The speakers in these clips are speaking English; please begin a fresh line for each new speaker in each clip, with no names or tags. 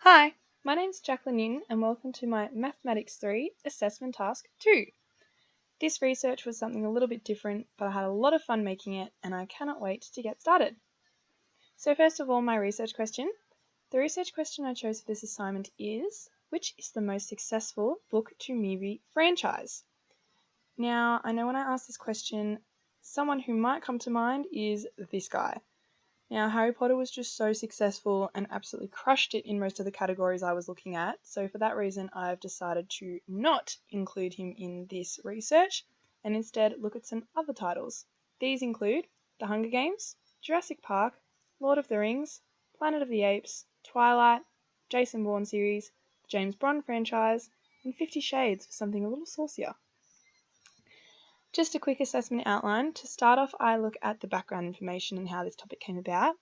Hi, my name's Jacqueline and welcome to my Mathematics 3 Assessment Task 2. This research was something a little bit different, but I had a lot of fun making it and I cannot wait to get started. So first of all, my research question. The research question I chose for this assignment is, which is the most successful book-to-movie franchise? Now, I know when I ask this question, someone who might come to mind is this guy. Now, Harry Potter was just so successful and absolutely crushed it in most of the categories I was looking at, so for that reason I've decided to not include him in this research and instead look at some other titles. These include The Hunger Games, Jurassic Park, Lord of the Rings, Planet of the Apes, Twilight, Jason Bourne series, the James Bond franchise, and 50 Shades for something a little saucier. Just a quick assessment outline. To start off, I look at the background information and how this topic came about.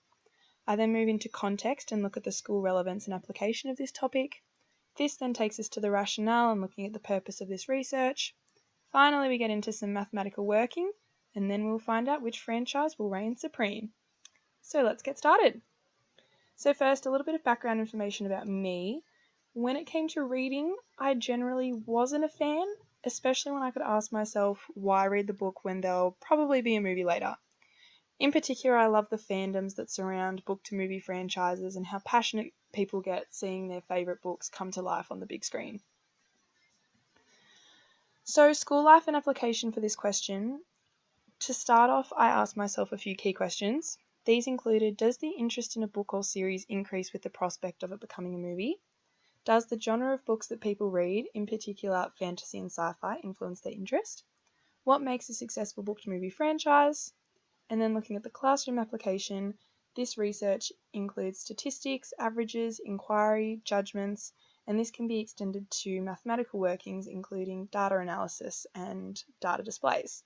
I then move into context and look at the school relevance and application of this topic. This then takes us to the rationale and looking at the purpose of this research. Finally, we get into some mathematical working, and then we'll find out which franchise will reign supreme. So let's get started. So first, a little bit of background information about me. When it came to reading, I generally wasn't a fan, especially when I could ask myself why read the book when there'll probably be a movie later. In particular, I love the fandoms that surround book-to-movie franchises and how passionate people get seeing their favourite books come to life on the big screen. So, school life and application for this question. To start off, I asked myself a few key questions. These included, does the interest in a book or series increase with the prospect of it becoming a movie? Does the genre of books that people read, in particular fantasy and sci-fi, influence their interest? What makes a successful book-to-movie franchise? And then looking at the classroom application, this research includes statistics, averages, inquiry, judgments, and this can be extended to mathematical workings, including data analysis and data displays.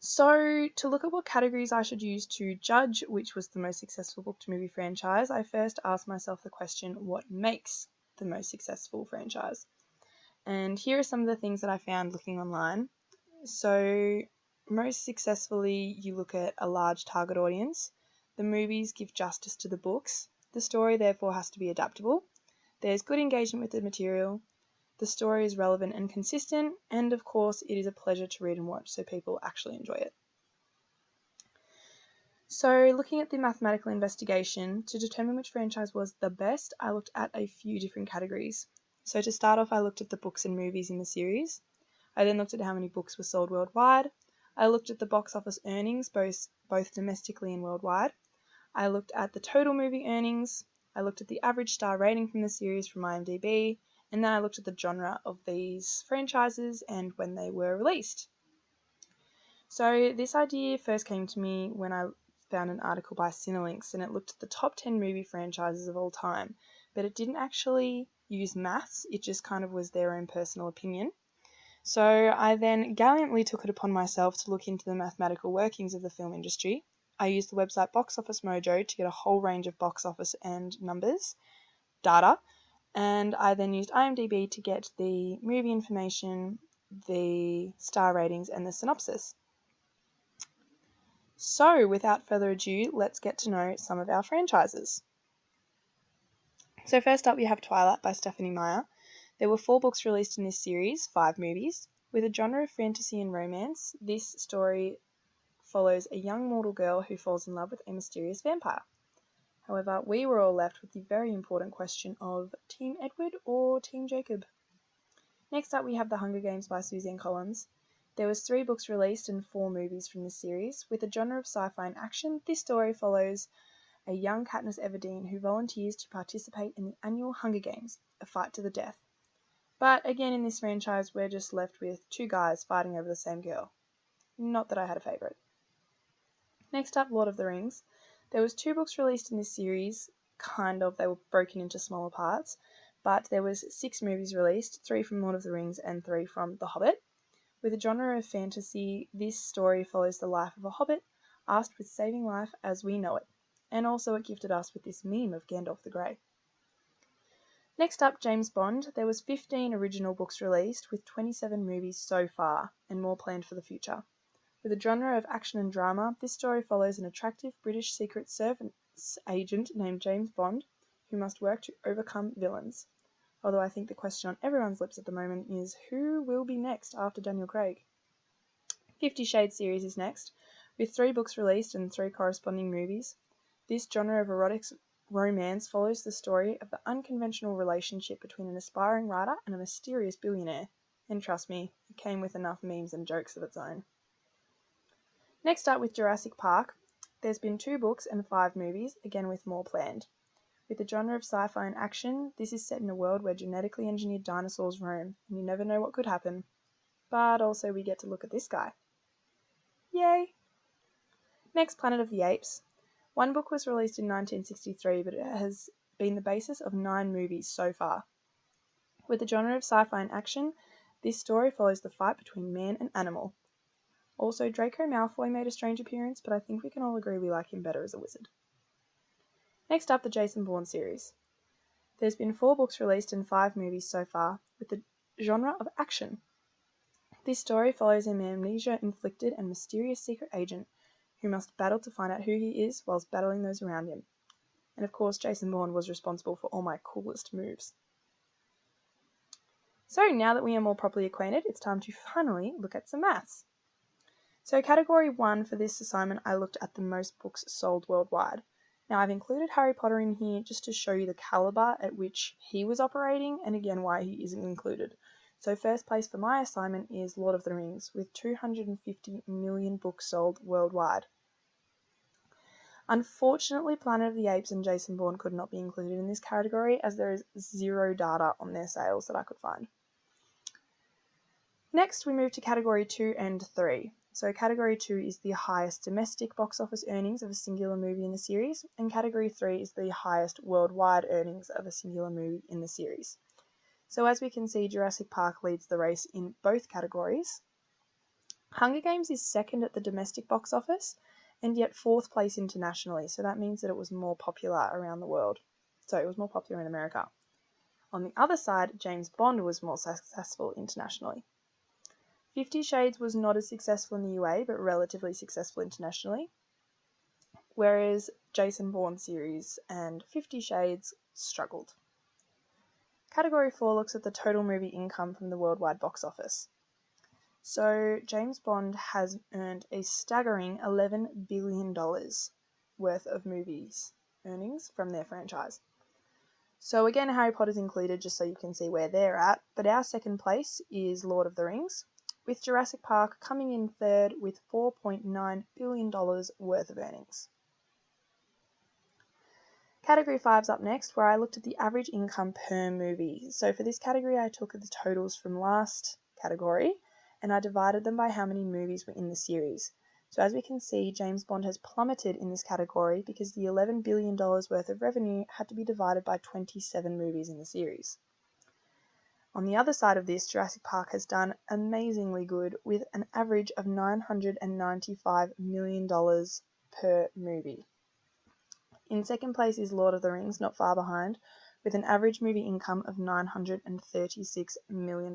So, to look at what categories I should use to judge which was the most successful book-to-movie franchise, I first asked myself the question, what makes the most successful franchise? And here are some of the things that I found looking online. So, most successfully, you look at a large target audience. The movies give justice to the books. The story, therefore, has to be adaptable. There's good engagement with the material. The story is relevant and consistent, and of course it is a pleasure to read and watch, so people actually enjoy it. So looking at the mathematical investigation, to determine which franchise was the best, I looked at a few different categories. So to start off, I looked at the books and movies in the series. I then looked at how many books were sold worldwide. I looked at the box office earnings, both domestically and worldwide. I looked at the total movie earnings. I looked at the average star rating from the series from IMDb. And then I looked at the genre of these franchises and when they were released. So this idea first came to me when I found an article by Cinelinx, and it looked at the top 10 movie franchises of all time, but it didn't actually use maths, it just kind of was their own personal opinion. So I then gallantly took it upon myself to look into the mathematical workings of the film industry. I used the website Box Office Mojo to get a whole range of box office and numbers, data, and I then used IMDb to get the movie information, the star ratings, and the synopsis. So, without further ado, let's get to know some of our franchises. So first up we have Twilight by Stephenie Meyer. There were 4 books released in this series, 5 movies. With a genre of fantasy and romance, this story follows a young mortal girl who falls in love with a mysterious vampire. However, we were all left with the very important question of Team Edward or Team Jacob. Next up we have The Hunger Games by Suzanne Collins. There was 3 books released and 4 movies from this series. With a genre of sci-fi and action, this story follows a young Katniss Everdeen who volunteers to participate in the annual Hunger Games, a fight to the death. But again in this franchise we're just left with 2 guys fighting over the same girl. Not that I had a favourite. Next up, Lord of the Rings. There was 2 books released in this series, they were broken into smaller parts, but there was 6 movies released, 3 from Lord of the Rings and 3 from The Hobbit. With a genre of fantasy, this story follows the life of a hobbit, asked with saving life as we know it, and also it gifted us with this meme of Gandalf the Grey. Next up, James Bond. There was 15 original books released, with 27 movies so far, and more planned for the future. With a genre of action and drama, this story follows an attractive British Secret Service agent named James Bond, who must work to overcome villains. Although I think the question on everyone's lips at the moment is who will be next after Daniel Craig? 50 Shades series is next, with 3 books released and 3 corresponding movies. This genre of erotic romance follows the story of the unconventional relationship between an aspiring writer and a mysterious billionaire. And trust me, it came with enough memes and jokes of its own. Next up with Jurassic Park, there's been 2 books and 5 movies, again with more planned. With the genre of sci-fi and action, this is set in a world where genetically engineered dinosaurs roam, and you never know what could happen. But also we get to look at this guy. Yay! Next, Planet of the Apes. 1 book was released in 1963, but it has been the basis of 9 movies so far. With the genre of sci-fi and action, this story follows the fight between man and animal. Also, Draco Malfoy made a strange appearance, but I think we can all agree we like him better as a wizard. Next up, the Jason Bourne series. There's been 4 books released and 5 movies so far, with the genre of action. This story follows an amnesia-inflicted and mysterious secret agent who must battle to find out who he is whilst battling those around him. And of course, Jason Bourne was responsible for all my coolest moves. So now that we are more properly acquainted, it's time to finally look at some maths. So category 1 for this assignment, I looked at the most books sold worldwide. Now I've included Harry Potter in here just to show you the caliber at which he was operating and again why he isn't included. So first place for my assignment is Lord of the Rings with 250 million books sold worldwide. Unfortunately, Planet of the Apes and Jason Bourne could not be included in this category as there is 0 data on their sales that I could find. Next, we move to category 2 and 3. So category 2 is the highest domestic box office earnings of a singular movie in the series, and category 3 is the highest worldwide earnings of a singular movie in the series. So as we can see, Jurassic Park leads the race in both categories. Hunger Games is second at the domestic box office, and yet 4th place internationally, so that means that it was more popular around the world. So it was more popular in America. On the other side, James Bond was more successful internationally. 50 Shades was not as successful in the UA, but relatively successful internationally, whereas Jason Bourne series and 50 Shades struggled. Category 4 looks at the total movie income from the worldwide box office. So James Bond has earned a staggering $11 billion worth of movies earnings from their franchise. So again, Harry Potter's included just so you can see where they're at, but our second place is Lord of the Rings, with Jurassic Park coming in third with $4.9 billion worth of earnings. Category 5's up next, where I looked at the average income per movie. So for this category, I took the totals from last category, and I divided them by how many movies were in the series. So as we can see, James Bond has plummeted in this category because the $11 billion worth of revenue had to be divided by 27 movies in the series. On the other side of this, Jurassic Park has done amazingly good with an average of $995 million per movie. In second place is Lord of the Rings, not far behind, with an average movie income of $936 million.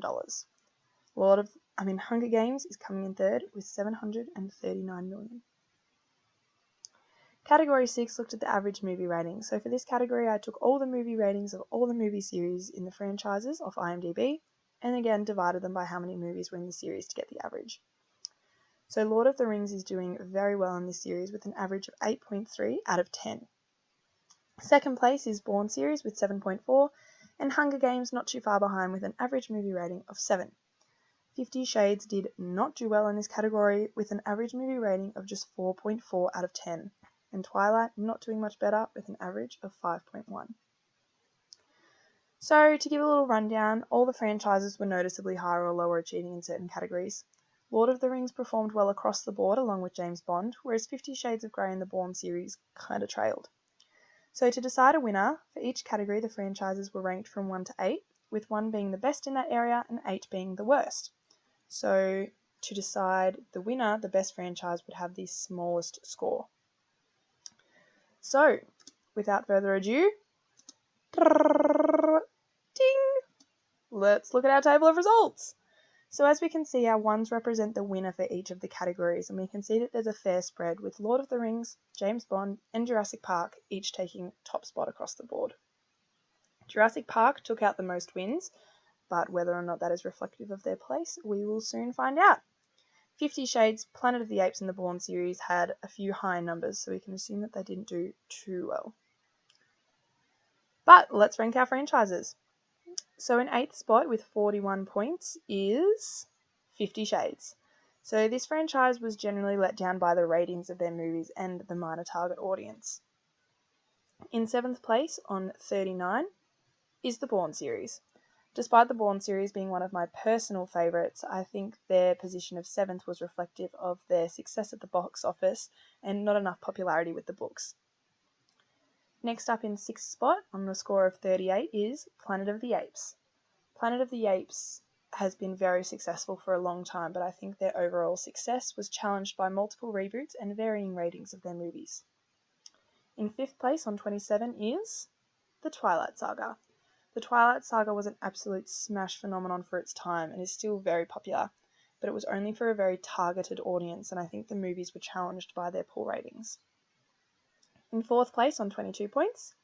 Hunger Games is coming in third with $739 million. Category 6 looked at the average movie rating. So for this category, I took all the movie ratings of all the movie series in the franchises off IMDb, and again divided them by how many movies were in the series to get the average. So Lord of the Rings is doing very well in this series with an average of 8.3 out of 10. Second place is Bourne series with 7.4, and Hunger Games not too far behind with an average movie rating of 7. 50 Shades did not do well in this category with an average movie rating of just 4.4 out of 10, and Twilight not doing much better with an average of 5.1. So to give a little rundown, all the franchises were noticeably higher or lower achieving in certain categories. Lord of the Rings performed well across the board along with James Bond, whereas 50 Shades of Grey and the Bourne series kind of trailed. So to decide a winner, for each category the franchises were ranked from 1 to 8, with 1 being the best in that area and 8 being the worst. So to decide the winner, the best franchise would have the smallest score. So, without further ado, ding! Let's look at our table of results. So as we can see, our ones represent the winner for each of the categories, and we can see that there's a fair spread with Lord of the Rings, James Bond, and Jurassic Park each taking top spot across the board. Jurassic Park took out the most wins, but whether or not that is reflective of their place, we will soon find out. 50 Shades, Planet of the Apes and the Bourne series had a few high numbers, so we can assume that they didn't do too well. But let's rank our franchises. So in 8th spot with 41 points is 50 Shades. So this franchise was generally let down by the ratings of their movies and the minor target audience. In 7th place on 39 is the Bourne series. Despite the Bourne series being one of my personal favourites, I think their position of 7th was reflective of their success at the box office and not enough popularity with the books. Next up in 6th spot on the score of 38 is Planet of the Apes. Planet of the Apes has been very successful for a long time, but I think their overall success was challenged by multiple reboots and varying ratings of their movies. In 5th place on 27 is The Twilight Saga. The Twilight Saga was an absolute smash phenomenon for its time and is still very popular, but it was only for a very targeted audience, and I think the movies were challenged by their poor ratings. In 4th place on 22 points,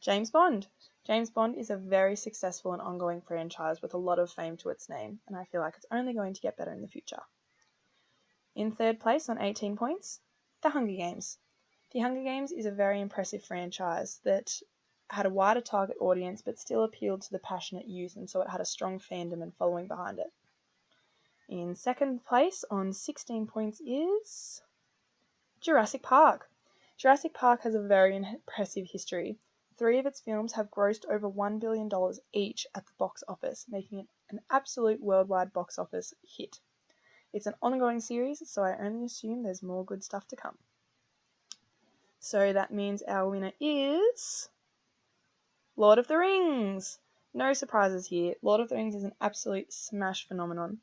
James Bond. James Bond is a very successful and ongoing franchise with a lot of fame to its name, and I feel like it's only going to get better in the future. In 3rd place on 18 points, The Hunger Games. The Hunger Games is a very impressive franchise that had a wider target audience but still appealed to the passionate youth, and so it had a strong fandom and following behind it. In 2nd place on 16 points is Jurassic Park. Jurassic Park has a very impressive history. 3 of its films have grossed over $1 billion each at the box office, making it an absolute worldwide box office hit. It's an ongoing series, so I only assume there's more good stuff to come. So that means our winner is Lord of the Rings. No surprises here. Lord of the Rings is an absolute smash phenomenon.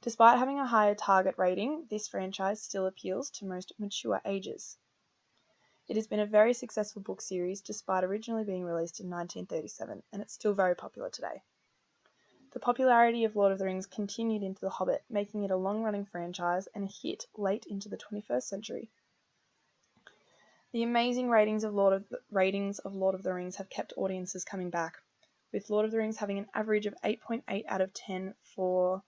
Despite having a higher target rating, this franchise still appeals to most mature ages. It has been a very successful book series despite originally being released in 1937, and it's still very popular today. The popularity of Lord of the Rings continued into The Hobbit, making it a long-running franchise and a hit late into the 21st century. The amazing ratings of Lord of the Rings have kept audiences coming back, with Lord of the Rings having an average of 8.8 out of 10 for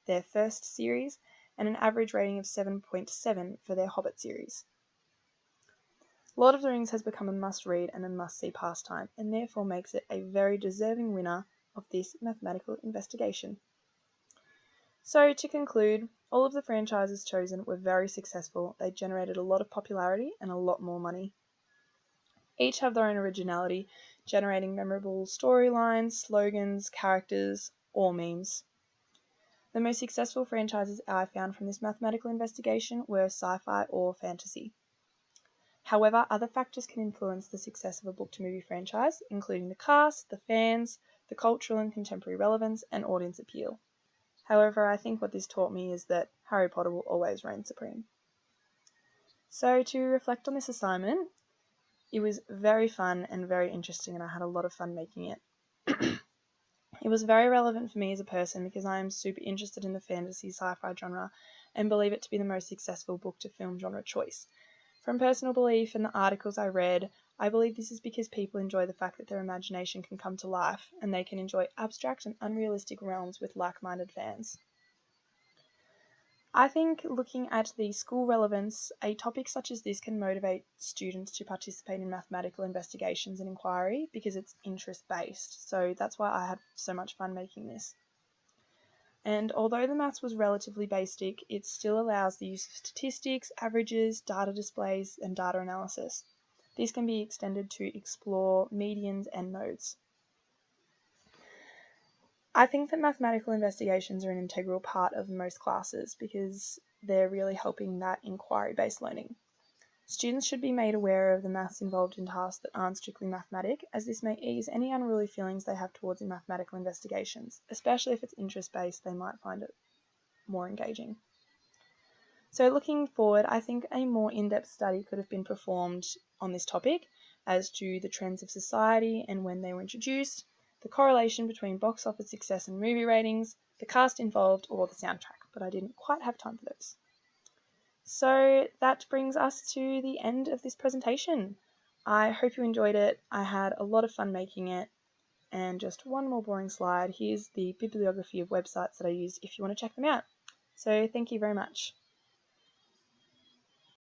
their first series and an average rating of 7.7 for their Hobbit series. Lord of the Rings has become a must-read and a must-see pastime, and therefore makes it a very deserving winner of this mathematical investigation. So, to conclude, all of the franchises chosen were very successful. They generated a lot of popularity and a lot more money. Each have their own originality, generating memorable storylines, slogans, characters, or memes. The most successful franchises I found from this mathematical investigation were sci-fi or fantasy. However, other factors can influence the success of a book-to-movie franchise, including the cast, the fans, the cultural and contemporary relevance, and audience appeal. However, I think what this taught me is that Harry Potter will always reign supreme. So to reflect on this assignment, it was very fun and very interesting, and I had a lot of fun making it. It was very relevant for me as a person because I am super interested in the fantasy sci-fi genre and believe it to be the most successful book-to-film genre choice. From personal belief and the articles I read, I believe this is because people enjoy the fact that their imagination can come to life and they can enjoy abstract and unrealistic realms with like-minded fans. I think looking at the school relevance, a topic such as this can motivate students to participate in mathematical investigations and inquiry because it's interest-based, so that's why I had so much fun making this. And although the maths was relatively basic, it still allows the use of statistics, averages, data displays, and data analysis. These can be extended to explore medians and nodes. I think that mathematical investigations are an integral part of most classes because they're really helping that inquiry-based learning. Students should be made aware of the maths involved in tasks that aren't strictly mathematic, as this may ease any unruly feelings they have towards mathematical investigations, especially if it's interest-based. They might find it more engaging. So looking forward, I think a more in-depth study could have been performed on this topic as to the trends of society and when they were introduced, the correlation between box office success and movie ratings, the cast involved, or the soundtrack, but I didn't quite have time for those. So that brings us to the end of this presentation. I hope you enjoyed it. I had a lot of fun making it. And just one more boring slide. Here's the bibliography of websites that I use if you want to check them out. So thank you very much.